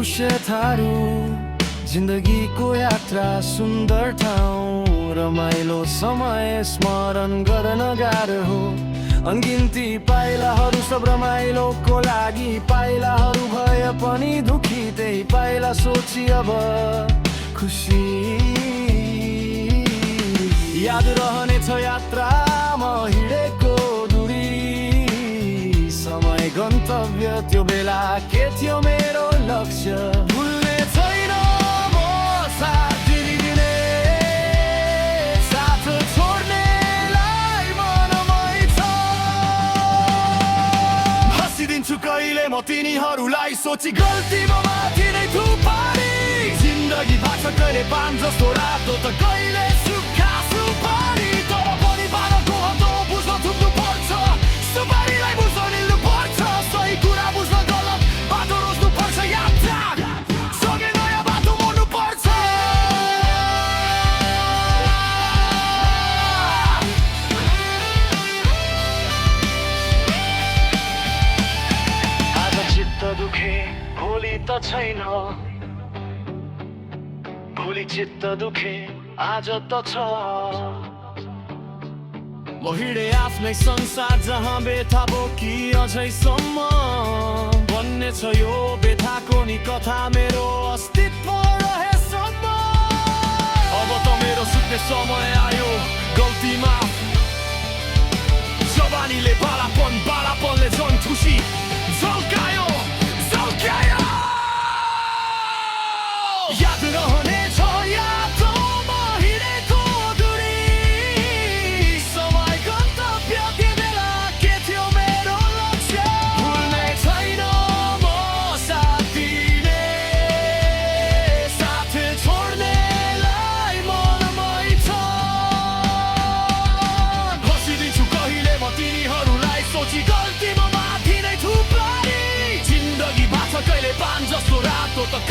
कुशेताहरू जिन्दगीको यात्रा सुन्दर ठाउँ रमाइलो समय स्मरण गर्न गाह्रो हो अनगिन्ती पाइलाहरू सब रमाइलोको लागि पाइलाहरू भए पनि दुखी त्यही पाइला सोची अब खुसी याद रहनेछ यात्रामा हिँडेको दूरी समय गन्तव्य त्यो बेला के थियो मेरो लक्ष्य भुल्ने छैन म साथ दिने साथ छोड्नेलाई मनमै छ हँसिदिन्छु कहिले म तिनीहरूलाई सोची गल्तीमा माथि नै थुपारी जिन्दगी भाग्छ कहिले पान जस्तो रातो त कहिले सुक्खा सुपारी तर पनि बाटोको हदो बुझ्न थुक्नु पर्छ सुपारीलाई बुझ्न निल्नु पर्छ सही कुरा बुझ्न गलत बाटो रोज्नु पर्छ यात्रा सँगै नयाँ बाटो मोड्नु पर्छ आज चित्त दुखे भोलि त छैन भोलि चित्त दुखे आज त छ म हिँडे आफ्नै संसार जहाँ बेथा बोकी अझैसम्म भन्ने छ यो बेथाको नि कथा मेरो अस्तित्व रहेसम्म अब त मेरो सुत्ने समय आयो गल्ती माफ जवानीले बालापनले झन् खुसी झल्कायो झल्कायो याद रहने छ यादोमा हिँडेको दूरी समय गन्तव्य त्यो बेला के थियो मेरो लक्ष्य भुल्ने छैन म साथ दिने साथ छोड्नेलाई मनमै छ हँसिदिन्छु कहिले म तिनीहरूलाई सोची गल्तीमा माथि नै थुपारी जिन्दगी भाग्छ कहिले पान जस्तो रातो त